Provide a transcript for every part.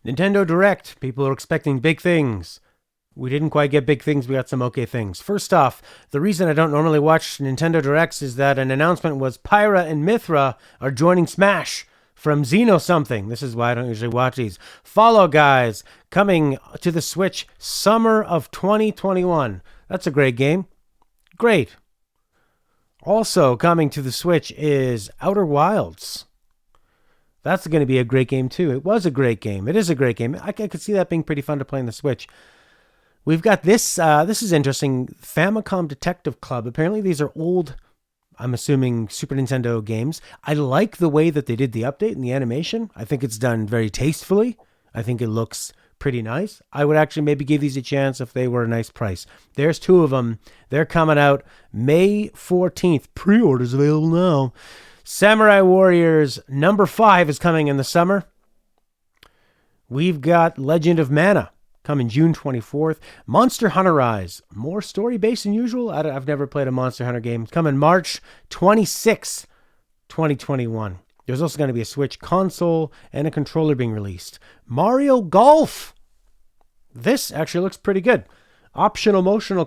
Nintendo Direct. People are expecting big things. We didn't quite get big things. We got some okay things. First off, the reason I don't normally watch Nintendo Directs is that an announcement was Pyra and Mithra are joining Smash from Xeno something. This is why I don't usually watch these. Fall Guys coming to the Switch summer of 2021. That's a great game. Great. Also coming to the Switch is Outer Wilds. That's going to be a great game too. It was a great game. It is a great game. I could see that being pretty fun to play on the Switch. We've got this. This is interesting. Famicom Detective Club. Apparently these are old, I'm assuming, Super Nintendo games. I like the way that they did the update and the animation. I think it's done very tastefully. I think it looks pretty nice. I would actually maybe give these a chance if they were a nice price. There's two of them. They're coming out May 14th. Pre-orders available now. Samurai Warriors number 5 is coming in the summer. We've got Legend of Mana coming June 24th. Monster Hunter Rise. More story-based than usual. I've never played a Monster Hunter game. It's coming March 26th, 2021. There's also going to be a Switch console and a controller being released. Mario Golf. This actually looks pretty good. Optional motion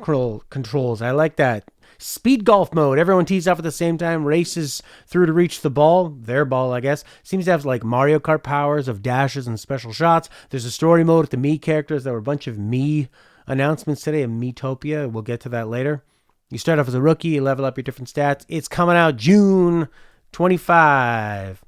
controls. I like that. Speed golf mode. Everyone tees off at the same time, races through to reach the ball. Their ball, I guess. Seems to have like Mario Kart powers of dashes and special shots. There's a story mode with the Mii characters. There were a bunch of Mii announcements today in Miitopia. We'll get to that later. You start off as a rookie. You level up your different stats. It's coming out June 25.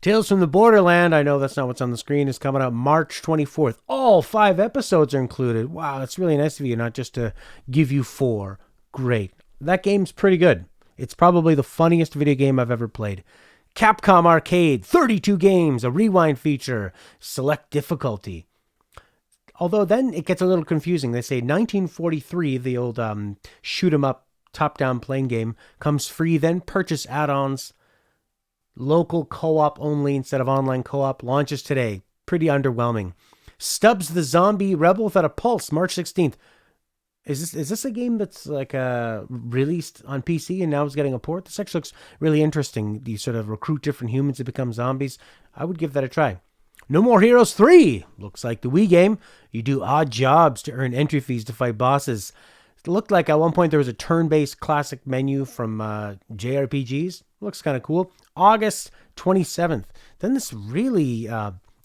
Tales from the Borderland, I know that's not what's on the screen, is coming out March 24th. All 5 episodes are included. Wow, that's really nice of you, not just to give you 4. Great. That game's pretty good. It's probably the funniest video game I've ever played. Capcom Arcade, 32 games, a rewind feature, select difficulty. Although then it gets a little confusing. They say 1943, the old shoot 'em up, top-down playing game, comes free, then purchase add-ons. Local co-op only instead of online co-op. Launches today. Pretty underwhelming. Stubbs the Zombie Rebel Without a Pulse, March 16th. Is this a game that's like released on PC and now is getting a port? This actually looks really interesting. You sort of recruit different humans to become zombies. I would give that a try. No More Heroes 3. Looks like the Wii game. You do odd jobs to earn entry fees to fight bosses. It looked like at one point there was a turn-based classic menu from JRPGs. Looks kind of cool. August 27th. Then this really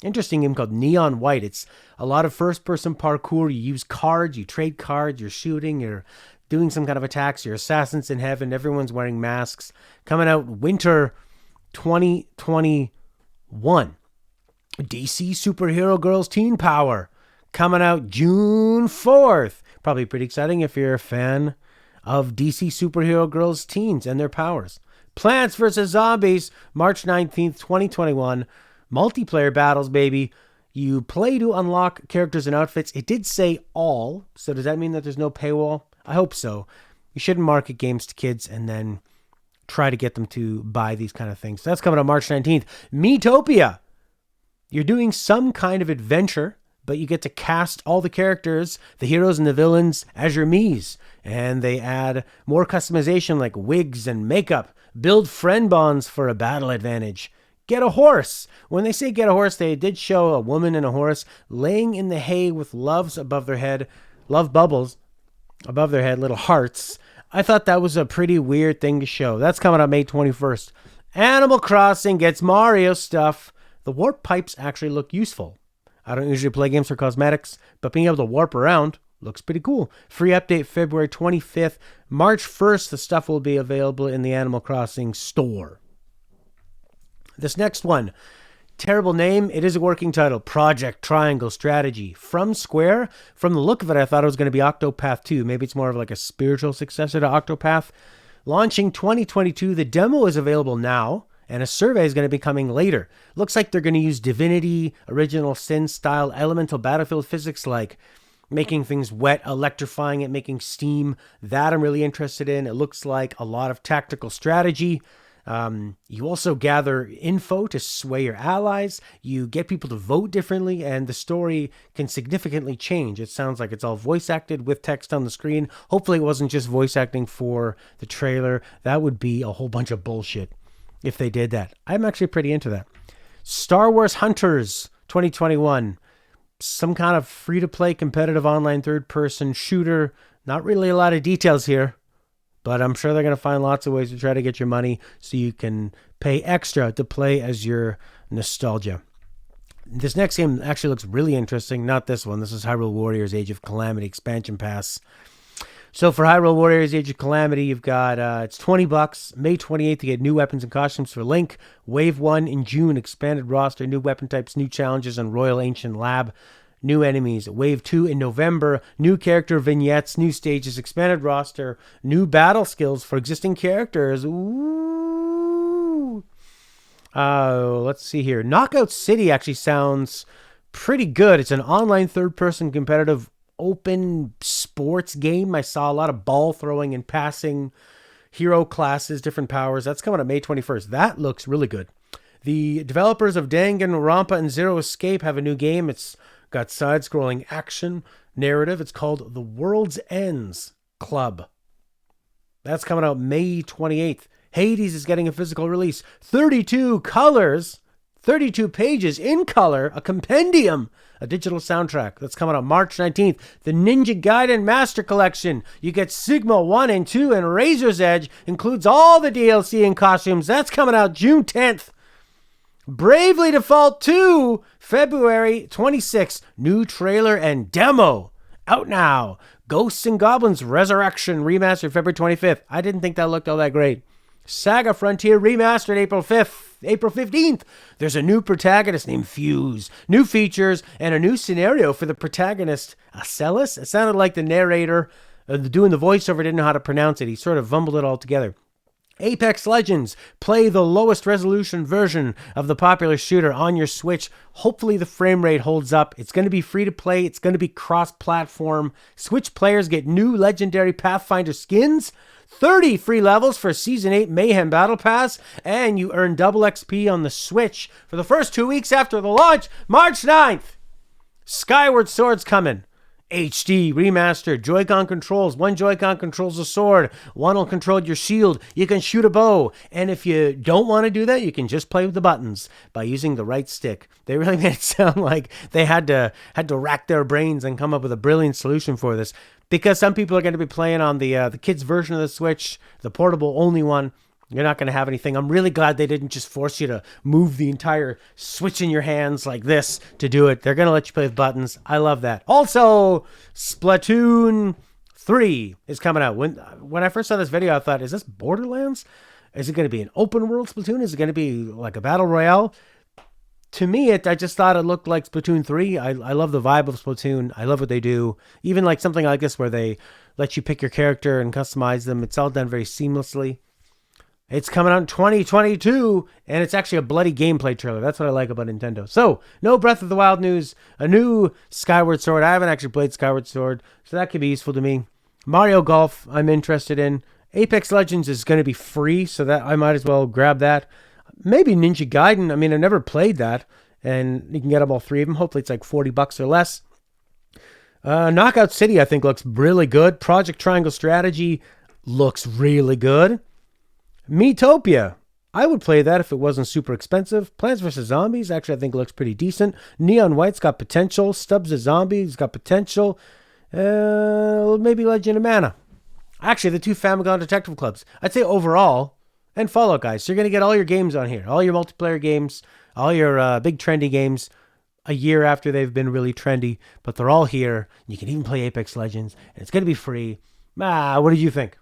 interesting game called Neon White. It's a lot of first-person parkour. You use cards, you trade cards, you're shooting, you're doing some kind of attacks. You're assassins in heaven. Everyone's wearing masks. Coming out winter 2021. DC Superhero Girls Teen Power. Coming out June 4th. Probably pretty exciting if you're a fan of DC Superhero Girls Teens and their powers. Plants vs. Zombies, March 19th, 2021. Multiplayer battles, baby. You play to unlock characters and outfits. It did say all, so does that mean that there's no paywall? I hope so. You shouldn't market games to kids and then try to get them to buy these kind of things. So that's coming out March 19th. Miitopia. You're doing some kind of adventure, but you get to cast all the characters, the heroes and the villains, as your Miis. And they add more customization like wigs and makeup. Build friend bonds for a battle advantage. Get a horse. When they say get a horse, they did show a woman and a horse laying in the hay with loves above their head, love bubbles above their head, little hearts. I thought that was a pretty weird thing to show. That's coming out May 21st. Animal Crossing gets Mario stuff. The warp pipes actually look useful. I don't usually play games for cosmetics, but being able to warp around looks pretty cool. Free update February 25th. March 1st, the stuff will be available in the Animal Crossing store. This next one, terrible name. It is a working title. Project Triangle Strategy. From Square. From the look of it, I thought it was going to be Octopath 2. Maybe it's more of like a spiritual successor to Octopath. Launching 2022. The demo is available now, and a survey is going to be coming later. Looks like they're going to use Divinity, Original Sin style elemental battlefield physics like making things wet, electrifying it, making steam. That I'm really interested in. It looks like a lot of tactical strategy. You also gather info to sway your allies. You get people to vote differently, and the story can significantly change. It sounds like it's all voice acted with text on the screen. Hopefully it wasn't just voice acting for the trailer. That would be a whole bunch of bullshit if they did that. I'm actually pretty into that. Star Wars Hunters 2021. Some kind of free-to-play competitive online third-person shooter. Not really a lot of details here, but I'm sure they're going to find lots of ways to try to get your money so you can pay extra to play as your nostalgia. This next game actually looks really interesting. Not this one. This is Hyrule Warriors Age of Calamity Expansion Pass. So for Hyrule Warriors Age of Calamity, you've got, it's $20. May 28th, you get new weapons and costumes for Link. Wave 1 in June, expanded roster, new weapon types, new challenges on Royal Ancient Lab. New enemies. Wave 2 in November, new character vignettes, new stages, expanded roster, new battle skills for existing characters. Ooh. Let's see here. Knockout City actually sounds pretty good. It's an online third-person competitive open sports game. I saw a lot of ball throwing and passing, hero classes, different powers. That's coming out May 21st. That looks really good. The developers of Danganronpa and Zero Escape have a new game. It's got side-scrolling action narrative. It's called The World's Ends Club. That's coming out May 28th. Hades is getting a physical release. 32 colors, 32 pages in color, a compendium, a digital soundtrack. That's coming out March 19th. The Ninja Gaiden Master Collection. You get Sigma 1 and 2 and Razor's Edge. Includes all the DLC and costumes. That's coming out June 10th. Bravely Default 2, February 26th. New trailer and demo. Out now. Ghosts and Goblins Resurrection Remastered February 25th. I didn't think that looked all that great. Saga Frontier Remastered April 15th. There's a new protagonist named Fuse. New features and a new scenario for the protagonist, Acellus. It sounded like the narrator doing the voiceover didn't know how to pronounce it. He sort of vumbled it all together. Apex Legends. Play the lowest resolution version of the popular shooter on your Switch. Hopefully the frame rate holds up. It's going to be free to play. It's going to be cross-platform. Switch players get new legendary Pathfinder skins, 30 free levels for Season 8 Mayhem Battle Pass, and you earn double XP on the Switch for the first 2 weeks after the launch, March 9th. Skyward Swords coming. HD remastered. Joy-Con controls. One Joy-Con controls a sword. One will control your shield. You can shoot a bow. And if you don't want to do that, you can just play with the buttons by using the right stick. They really made it sound like they had to rack their brains and come up with a brilliant solution for this. Because some people are going to be playing on the kids' version of the Switch, the portable only one. You're not going to have anything. I'm really glad they didn't just force you to move the entire Switch in your hands like this to do it. They're going to let you play with buttons. I love that. Also, Splatoon 3 is coming out. When I first saw this video, I thought, is this Borderlands? Is it going to be an open world Splatoon? Is it going to be like a battle royale? To me, I just thought it looked like Splatoon 3. I love the vibe of Splatoon. I love what they do. Even like something like this where they let you pick your character and customize them. It's all done very seamlessly. It's coming out in 2022, and it's actually a bloody gameplay trailer. That's what I like about Nintendo. So, no Breath of the Wild news. A new Skyward Sword. I haven't actually played Skyward Sword, so that could be useful to me. Mario Golf, I'm interested in. Apex Legends is going to be free, so that I might as well grab that. Maybe Ninja Gaiden. I mean, I've never played that, and you can get them all three of them. Hopefully it's like $40 or less. Knockout City, I think, looks really good. Project Triangle Strategy looks really good. Miitopia. I would play that if it wasn't super expensive. Plants vs. Zombies, actually, I think looks pretty decent. Neon White's got potential. Stubbs the Zombie's got potential. Maybe Legend of Mana. Actually, the two Famicom Detective Clubs. I'd say overall, and Fallout guys, so you're going to get all your games on here. All your multiplayer games, all your big trendy games a year after they've been really trendy. But they're all here. You can even play Apex Legends, and it's going to be free. What did you think?